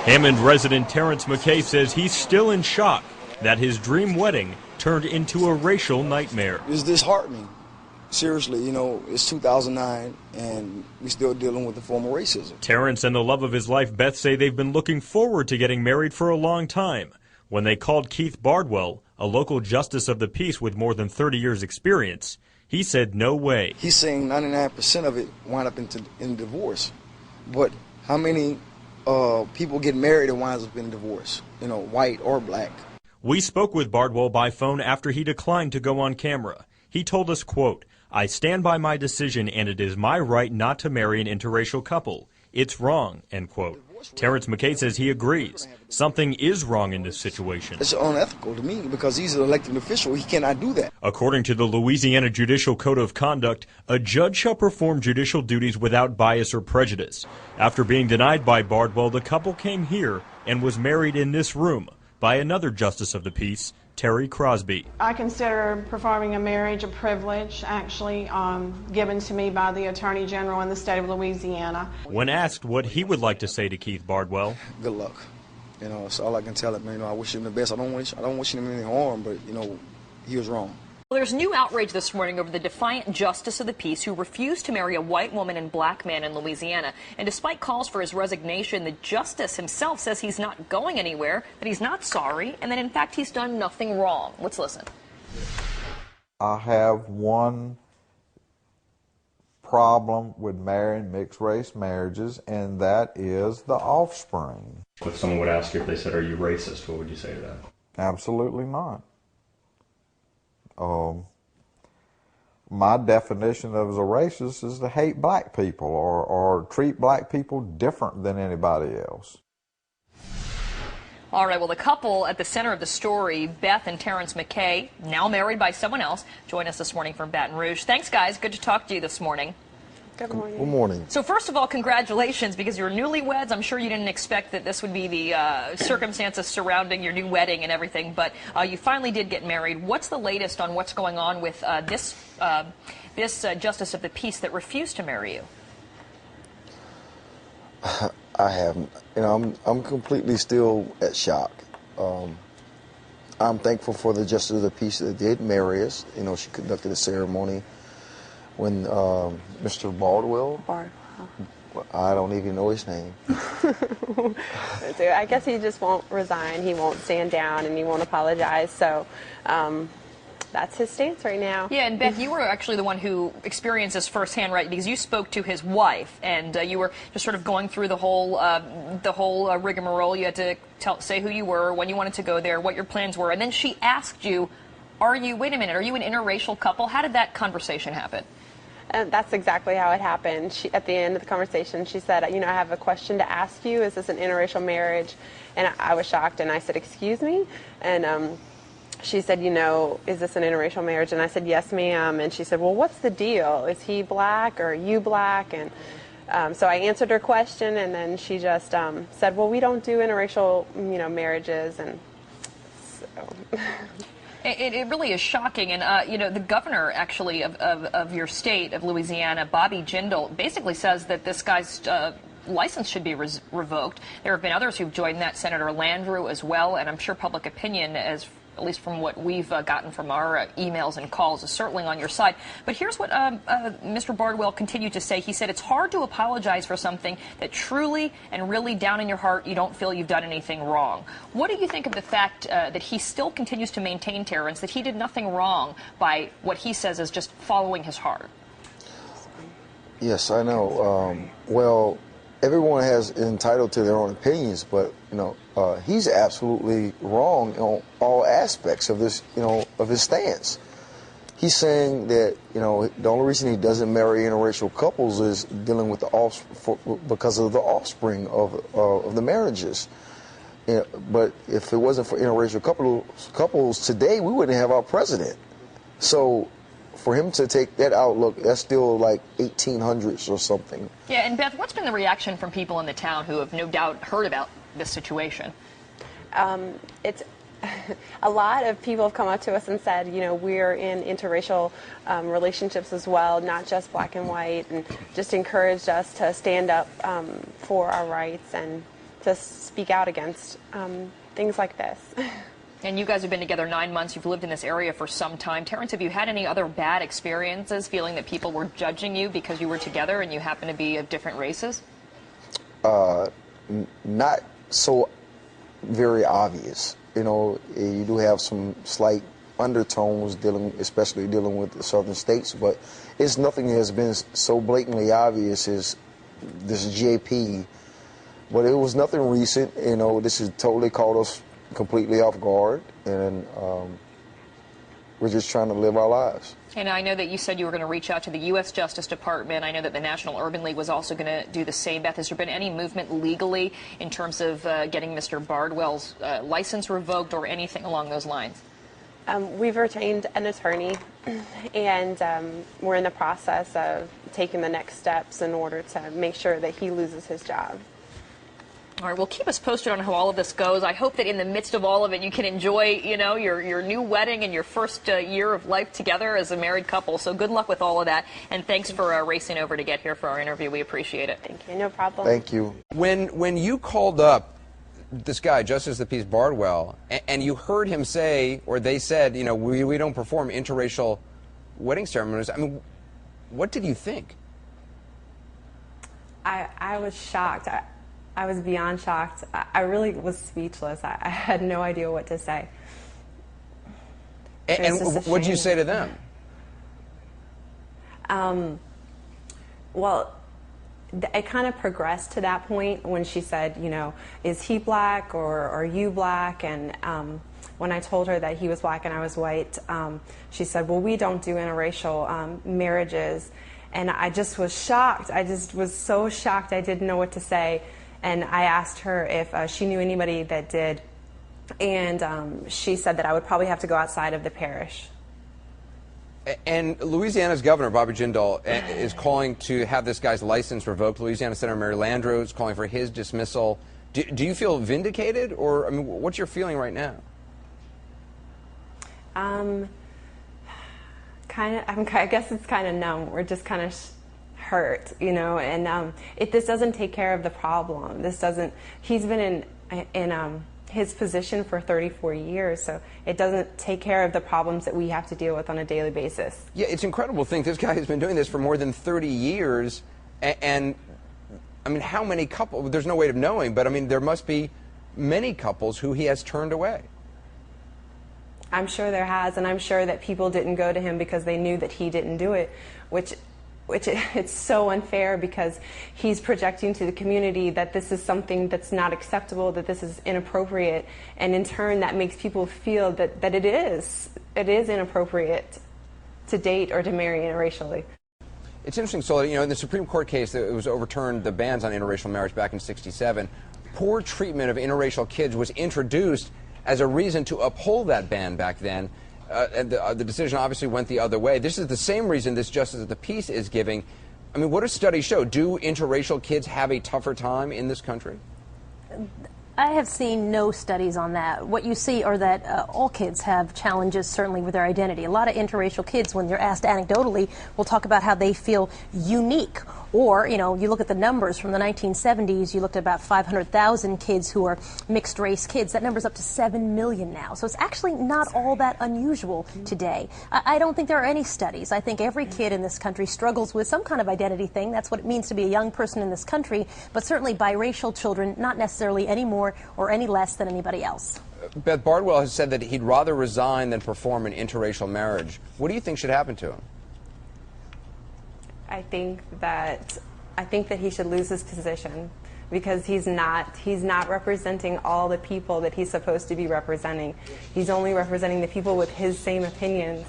Hammond resident Terrence McKay says he's still in shock that his dream wedding turned into a racial nightmare. It's disheartening. Seriously, you know, it's 2009 and we're still dealing with the form of racism. Terrence and the love of his life, Beth, say they've been looking forward to getting married for a long time. When they called Keith Bardwell, a local justice of the peace with more than 30 years experience, he said no way. He's saying 99% of it wind up in divorce. But how many people get married and winds up in divorce, you know, white or black? We spoke with Bardwell by phone after he declined to go on camera. He told us, quote, "I stand by my decision and it is my right not to marry an interracial couple. It's wrong," end quote. Terrence McKay says he agrees. Something is wrong in this situation. It's unethical to me because he's an elected official. He cannot do that. According to the Louisiana Judicial Code of Conduct, a judge shall perform judicial duties without bias or prejudice. After being denied by Bardwell, the couple came here and was married in this room by another justice of the peace, Terry Crosby. I consider performing a marriage a privilege, actually, given to me by the Attorney General in the state of Louisiana. When asked what he would like to say to Keith Bardwell, good luck. You know, that's all I can tell him. You know, I wish him the best. I don't wish him any harm, but you know, he was wrong. Well, there's new outrage this morning over the defiant justice of the peace who refused to marry a white woman and black man in Louisiana. And despite calls for his resignation, the justice himself says he's not going anywhere, that he's not sorry, and that in fact he's done nothing wrong. Let's listen. I have one problem with marrying mixed race marriages, and that is the offspring. if someone would ask you if they said, "Are you racist?" what would you say to that? Absolutely not. My definition of as a racist is to hate black people or treat black people different than anybody else. All right, well, the couple at the center of the story, Beth and Terrence McKay, now married by someone else, join us this morning from Baton Rouge. Thanks, guys. Good to talk to you this morning. Good morning. Good morning. So first of all, congratulations, because you're newlyweds. I'm sure you didn't expect that this would be the circumstances surrounding your new wedding and everything, but you finally did get married. What's the latest on what's going on with this Justice of the Peace that refused to marry you? I haven't. You know, I'm completely still at shock. I'm thankful for the Justice of the Peace that did marry us. You know, she conducted a ceremony when Mr. Bardwell, I don't even know his name. I guess he just won't resign. He won't stand down and he won't apologize. So that's his stance right now. Yeah, and Beth, you were actually the one who experienced this firsthand, right? Because you spoke to his wife, and you were just sort of going through the whole rigmarole. You had to say who you were, when you wanted to go there, what your plans were, and then she asked you, wait a minute, are you an interracial couple? How did that conversation happen? And that's exactly how it happened. At the end of the conversation, she said, you know, I have a question to ask you. Is this an interracial marriage? And I was shocked, and I said, excuse me? And she said, you know, is this an interracial marriage? And I said, yes, ma'am. And she said, well, what's the deal? Is he black or are you black? And so I answered her question, and then she just said, well, we don't do interracial, you know, marriages. And so... It really is shocking, and you know, the governor actually of your state of Louisiana, Bobby Jindal, basically says that this guy's license should be revoked. There have been others who've joined that, Senator Landrieu as well, and I'm sure public opinion, at least from what we've gotten from our emails and calls, is certainly on your side. But here's what Mr. Bardwell continued to say. He said it's hard to apologize for something that truly and really down in your heart you don't feel you've done anything wrong. What do you think of the fact that he still continues to maintain, Terrence, that he did nothing wrong by what he says is just following his heart? Yes, I know. Well, everyone has entitled to their own opinions, but you know, he's absolutely wrong on all aspects of this, you know, of his stance. He's saying that, you know, the only reason he doesn't marry interracial couples is dealing with because of the offspring of the marriages. You know, but if it wasn't for interracial couples today, we wouldn't have our president. So for him to take that outlook, that's still like 1800s or something. Yeah, and Beth, what's been the reaction from people in the town who have no doubt heard about this situation? It's a lot of people have come up to us and said, you know, we're in interracial relationships as well, not just black and white, and just encouraged us to stand up for our rights. And to speak out against things like this. And you guys have been together 9 months. You've lived in this area for some time. Terrence, have you had any other bad experiences feeling that people were judging you because you were together and you happen to be of different races? Not so very obvious. You know, you do have some slight undertones especially dealing with the southern states, but it's nothing that has been so blatantly obvious as this JP. But it was nothing recent. You know, this has totally caught us completely off guard, and we're just trying to live our lives. And I know that you said you were going to reach out to the U.S. Justice Department. I know that the National Urban League was also going to do the same. Beth, has there been any movement legally in terms of getting Mr. Bardwell's license revoked or anything along those lines? We've retained an attorney, and we're in the process of taking the next steps in order to make sure that he loses his job. All right, well, keep us posted on how all of this goes. I hope that in the midst of all of it, you can enjoy, you know, your new wedding and your first year of life together as a married couple. So good luck with all of that, and thanks for racing over to get here for our interview. We appreciate it. Thank you. No problem. Thank you. When you called up this guy, Justice of the Peace Bardwell, and you heard him say, or they said, you know, we don't perform interracial wedding ceremonies, I mean, what did you think? I was shocked. I was beyond shocked. I really was speechless. I had no idea what to say. And what did you say to them? Well, it kind of progressed to that point when she said, you know, is he black or are you black? And when I told her that he was black and I was white, she said, well, we don't do interracial marriages. And I just was shocked. I just was so shocked I didn't know what to say. And I asked her if she knew anybody that did, and she said that I would probably have to go outside of the parish. And Louisiana's governor, Bobby Jindal, is calling to have this guy's license revoked. Louisiana Senator Mary Landrieu is calling for his dismissal. Do you feel vindicated, or I mean, what's your feeling right now? I guess it's kind of numb. We're just kind of hurt, you know, and this doesn't take care of the problem. He's been in his position for 34 years, so it doesn't take care of the problems that we have to deal with on a daily basis. Yeah, it's incredible to think this guy has been doing this for more than 30 years, and I mean, how many couples, there's no way of knowing, but I mean, there must be many couples who he has turned away. I'm sure there has, and I'm sure that people didn't go to him because they knew that he didn't do it, which it's so unfair, because he's projecting to the community that this is something that's not acceptable, that this is inappropriate, and in turn that makes people feel that it is inappropriate to date or to marry interracially. It's interesting, so you know, in the Supreme Court case that was overturned, the bans on interracial marriage back in '67, poor treatment of interracial kids was introduced as a reason to uphold that ban back then. And the decision obviously went the other way. This is the same reason this Justice of the Peace is giving. I mean, what do studies show? Do interracial kids have a tougher time in this country? I have seen no studies on that. What you see are that all kids have challenges, certainly, with their identity. A lot of interracial kids, when they're asked anecdotally, will talk about how they feel unique. Or, you know, you look at the numbers from the 1970s, you looked at about 500,000 kids who are mixed race kids. That number's up to 7 million now. So it's actually not all that unusual today. I don't think there are any studies. I think every kid in this country struggles with some kind of identity thing. That's what it means to be a young person in this country. But certainly biracial children, not necessarily any more or any less than anybody else. Beth, Bardwell has said that he'd rather resign than perform an interracial marriage. What do you think should happen to him? I think that he should lose his position, because he's not representing all the people that he's supposed to be representing. He's only representing the people with his same opinions.